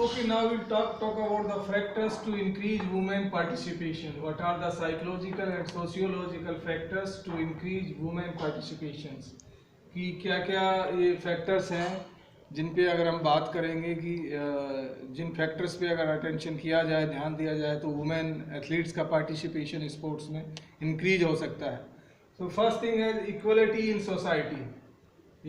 Okay, now we'll talk about the factors to increase women participation. What are the psychological and sociological factors to increase women participations? कि क्या क्या ये factors हैं जिन पे अगर हम बात करेंगे कि जिन फैक्टर्स पे अगर अटेंशन किया जाए, ध्यान दिया जाए, तो वुमेन एथलीट्स का पार्टिसिपेशन स्पोर्ट्स में इंक्रीज हो सकता है. तो फर्स्ट थिंग है equality in society.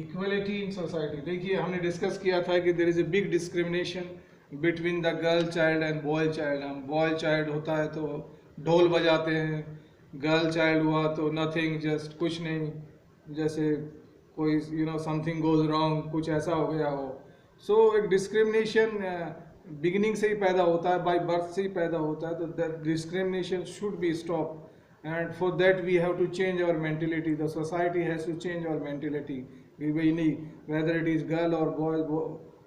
Equality in society, देखिए हमने डिस्कस किया था कि there is a big discrimination between the girl child and boy child. हम बॉय चाइल्ड होता है तो ढोल बजाते हैं, गर्ल चाइल्ड हुआ तो नथिंग, जस्ट कुछ नहीं, जैसे कोई समथिंग गोज रॉन्ग, कुछ ऐसा हो गया हो. सो एक डिस्क्रिमिनेशन बिगिनिंग से ही पैदा होता है, बाय बर्थ से ही पैदा होता है. तो that discrimination should be stop, and for that we have to change our mentality. The society has to change our mentality. We need, whether it is girl or boy,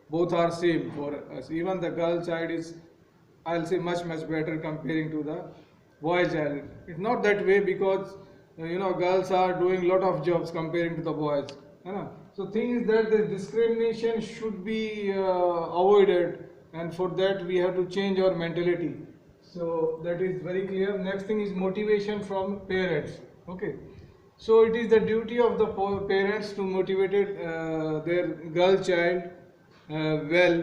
both are same for us. Even the girl child is, I'll say, much better comparing to the boy child. It's not that way because girls are doing lot of jobs comparing to the boys, है ना. So thing is that the discrimination should be avoided, and for that we have to change our mentality. So that is very clear. Next thing is motivation from parents. Okay, so it is the duty of the parents to motivate their girl child well,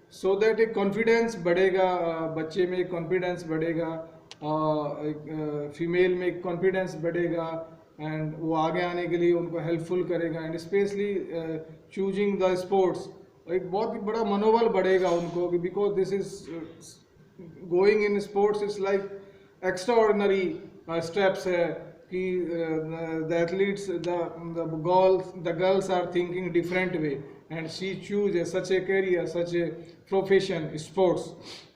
so that एक confidence बढ़ेगा, बच्चे में एक confidence बढ़ेगा, female में एक confidence बढ़ेगा, and वो आगे आने के लिए उनको helpful करेगा, and especially choosing the sports, एक बहुत बड़ा मनोबल बढ़ेगा उनको, because this is going in sports is like extraordinary steps है कि the athletes, the girls are thinking different way, and she choose such a career, such a profession, sports,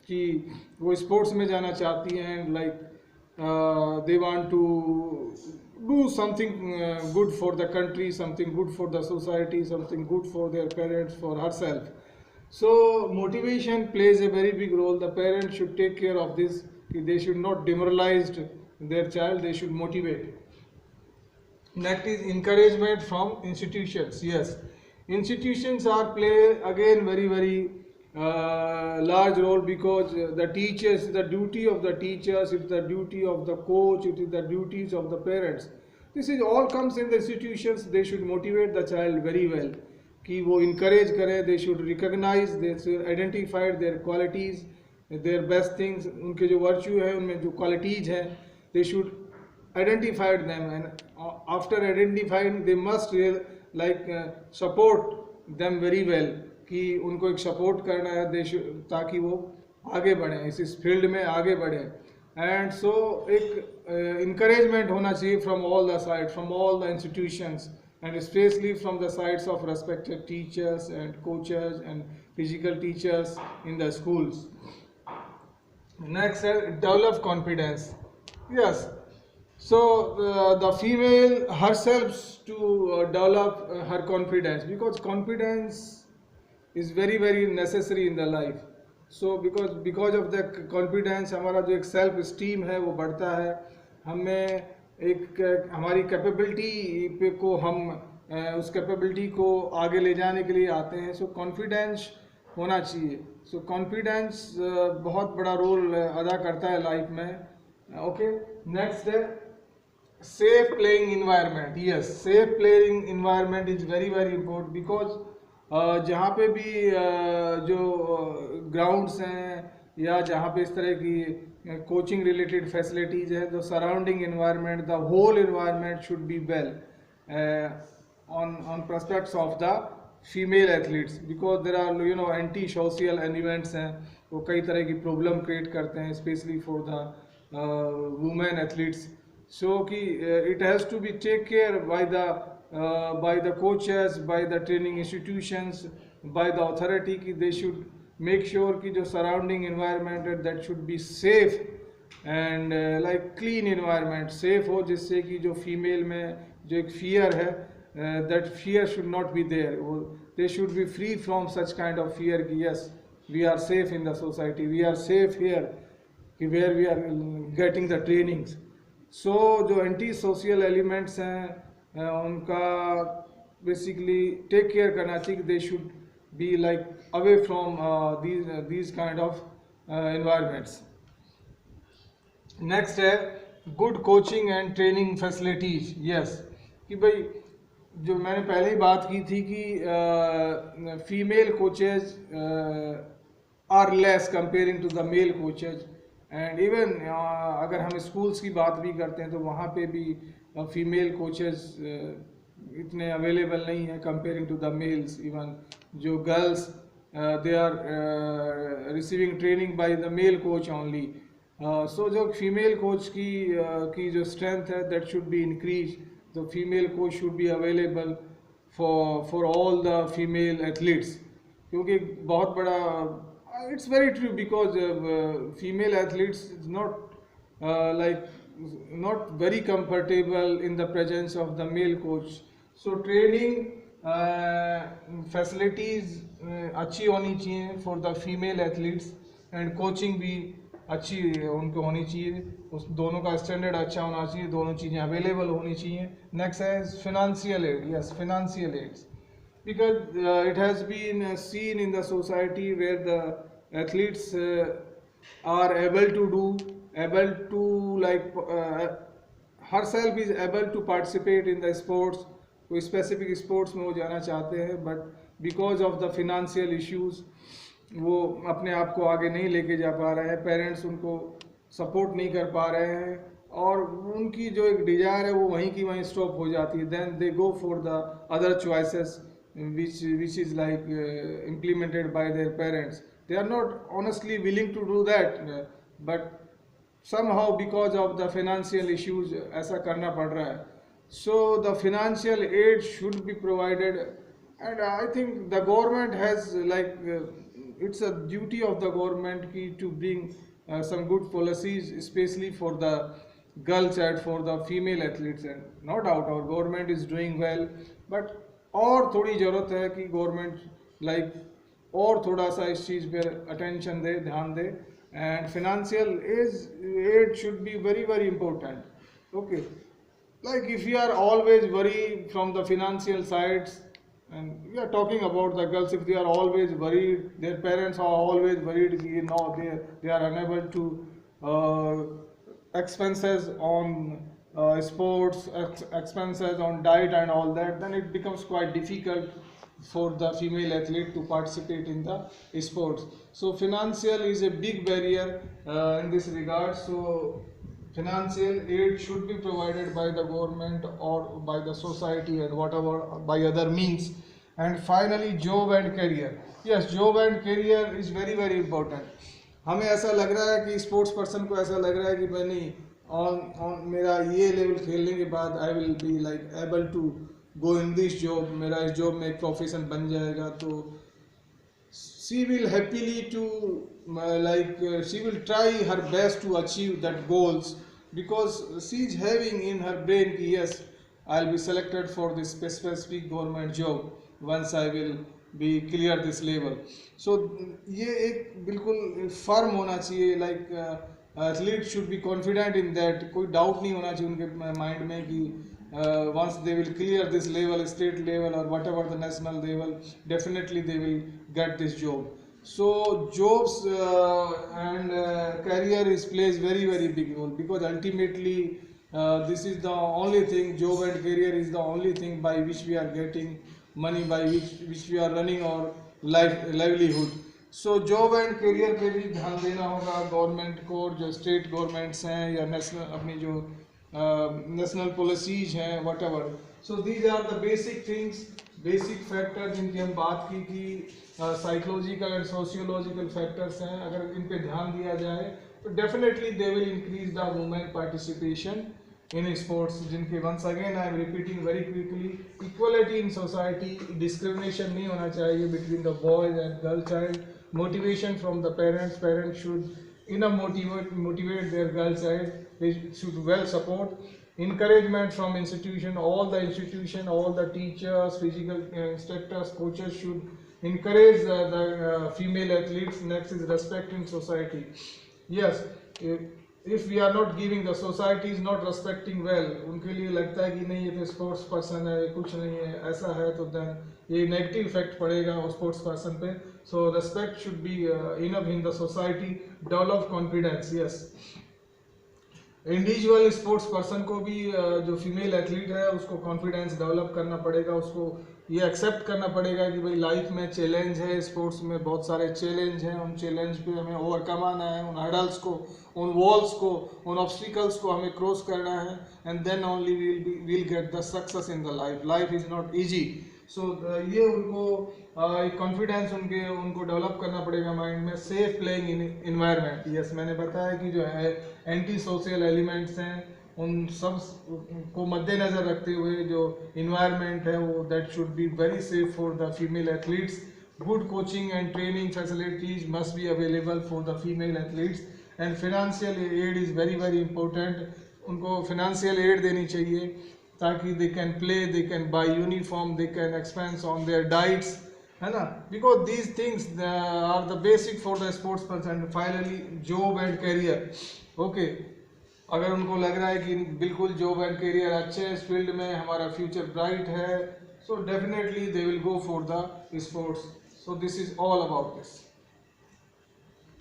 कि वो sports में जाना चाहती हैं, and like they want to do something good for the country, something good for the society, something good for their parents, for herself. So motivation plays a very big role. The parents should take care of this. They should not demoralize their child. They should motivate. Next is encouragement from institutions. Yes, institutions are play again very large role, because the teachers, the duty of the teachers, it's the duty of the coach, it is the duties of the parents. This is all comes in the institutions. They should motivate the child very well. कि वो encourage करें, they should recognise, they should identified their qualities, their best things, उनके जो virtue है उनमें जो qualities हैं, they should identified them, and after identifying they must like support them very well, कि उनको एक सपोर्ट करना है, दे ताकि वो आगे बढ़ें, इस फील्ड में आगे बढ़ें. एंड सो एक इनकरेजमेंट होना चाहिए from all the side, from all the institutions, and especially from the sides of respected teachers and coaches and physical teachers in the schools. Next, develop confidence. Yes, so the female herself to develop her confidence, because confidence is very necessary in the life. So because of the confidence हमारा जो एक self esteem है वो बढ़ता है, हमें एक हमारी कैपेबिलिटी पे को हम उस कैपेबिलिटी को आगे ले जाने के लिए आते हैं. सो कॉन्फिडेंस होना चाहिए. सो कॉन्फिडेंस बहुत बड़ा रोल अदा करता है लाइफ में. ओके, नेक्स्ट है safe playing environment. Yes, safe playing environment is very important, because जहाँ पे भी जो ग्राउंड्स हैं या जहाँ पे इस तरह की कोचिंग रिलेटेड फैसिलिटीज है, the surrounding environment, the whole environment should be well on prospects of the female athletes, because there are anti social elements हैं, वो कई तरह की प्रॉब्लम क्रिएट करते हैं, specially for the women athletes. So कि it has to be take care by the coaches, by the training institutions, by the authority, कि they should make sure कि जो surrounding environment है that should be safe and like clean environment, safe हो, जिससे कि जो female में जो एक fear है, that fear should not be there. They should be free from such kind of fear कि yes, we are safe in the society, we are safe here, कि where we are getting the trainings. So जो anti social elements हैं उनका basically take care करना चाहिए कि they should be like away from these kind of environments. Next है good coaching and training facilities. Yes, कि भाई जो मैंने पहले ही बात की थी कि female coaches are less comparing to the male coaches, and even अगर हम स्कूल्स की बात भी करते हैं तो वहाँ पे भी फीमेल कोचेज इतने अवेलेबल नहीं है comparing to the males. Even जो girls they are receiving training by the male coach only. So जो फीमेल कोच की जो स्ट्रेंथ है that should be increase. The female coach should be available for all the female athletes, क्योंकि बहुत बड़ा it's very true because female athletes is not like not very comfortable in the presence of the male coach. So training facilities अच्छी होनी चाहिए for the female athletes and coaching भी अच्छी उनको होनी चाहिए, उस दोनों का स्टैंडर्ड अच्छा होना चाहिए, दोनों चीज़ें अवेलेबल होनी चाहिए। नेक्स्ट है financial aid. Yes, financial aids, because it has been seen in the society where the athletes are able to like herself is able to participate in the sports, कोई specific sports में वो जाना चाहते हैं, but because of the financial issues वो अपने आप को आगे नहीं लेके जा पा रहे हैं, पेरेंट्स उनको सपोर्ट नहीं कर पा रहे हैं, और उनकी जो एक डिजायर है वो वहीं की वहीं स्टॉप हो जाती है। Then they go for the other choices which is like implemented by their parents. They are not honestly willing to do that, but somehow because of the financial issues ऐसा करना पड़ रहा है। So the financial aid should be provided, and I think the government has like it's a duty of the government to bring some good policies, especially for the girls and for the female athletes. And no doubt our government is doing well, but और थोड़ी ज़रूरत है कि government like और थोड़ा सा इस चीज़ पर अटेंशन दे, ध्यान दे, and financial aid should be very very important. Okay, like if you are always worried from the financial sides, and we are talking about the girls, if they are always worried, their parents are always worried, no, they are unable to expenses on sports, expenses on diet and all that, then it becomes quite difficult for the female athlete to participate in the sports. So financial is a big barrier in this regard. So financial aid should be provided by the government or by the society and whatever by other means. And finally, job and career. Yes, job and career is very very important. हमें ऐसा लग रहा है कि sports person को ऐसा लग रहा है कि मैं नहीं ऑन मेरा ये लेवल खेलने के बाद I will be like able to go in this job, मेरा इस जॉब में एक प्रोफेशन बन जाएगा, तो she will happily to she will try her best to achieve that goals, because she is having in her brain ki yes, I'll be selected for this specific government job once I will be clear this level. So ये एक बिल्कुल firm होना चाहिए, like athlete should be confident in that, कोई doubt नहीं होना चाहिए उनके माइंड में कि once they will clear this level, state level or whatever the national level, definitely they will get this job. So jobs and career is plays very very big role, because ultimately this is the only thing, job and career is the only thing by which we are getting money, by which we are running our livelihood. So job and career पे भी ध्यान देना होगा government को, जो state governments हैं या national अपनी जो नेशनल पॉलिसीज हैं whatever. So these are the basic things, basic factors जिनकी हम बात की कि साइकोलॉजिकल एंड सोशियोलॉजिकल फैक्टर्स हैं, अगर इन पे ध्यान दिया जाए तो definitely they will increase the women participation in sports, जिनके once again I am repeating very quickly, equality in society, discrimination नहीं होना चाहिए between the boys and girl child, motivation from the parents should motivate their girl child, they should well support, encouragement from institution, all the teachers, physical instructors, coaches should encourage the female athletes. Next is respect in society. Yes, if we are not giving the society is not respecting well, उनके लिए लगता है कि नहीं ये तो sports person है, कुछ नहीं है, ऐसा है, तो देन ये नेगेटिव इफेक्ट पड़ेगा उस स्पोर्ट्स पर्सन पे. So respect should be enough in the society. Develop confidence, yes. Individual sports person को भी जो फीमेल एथलीट है उसको कॉन्फिडेंस डेवलप करना पड़ेगा, उसको ये एक्सेप्ट करना पड़ेगा कि भाई लाइफ में चैलेंज है, स्पोर्ट्स में बहुत सारे चैलेंज हैं, उन चैलेंज पे हमें ओवरकम आना है, उन हर्डल्स को, उन वॉल्स को, उन ऑब्स्टिकल्स को हमें क्रॉस करना है, and then only will get the success in the life. Life is not easy. So ये उनको एक कॉन्फिडेंस उनको डेवलप करना पड़ेगा माइंड में. सेफ प्लेइंग इन्वायरमेंट, यस, मैंने बताया कि जो है एंटी सोशल एलिमेंट्स हैं, उन सब को मद्देनज़र रखते हुए जो इन्वायरमेंट है वो that should be very safe for the female athletes. Good coaching and training facilities must be available for the female athletes. And financial aid is very very important. उनको फिनेंशियल एड देनी चाहिए ताकि they can play, they can buy uniform, they can expense on their diets, है ना, because these things are the basic for the sports person. Finally job and career. Okay, अगर उनको लग रहा है कि बिल्कुल जॉब एंड करियर अच्छे हैं, इस फील्ड में हमारा फ्यूचर ब्राइट है, so definitely they will go for the sports. So this is all about this.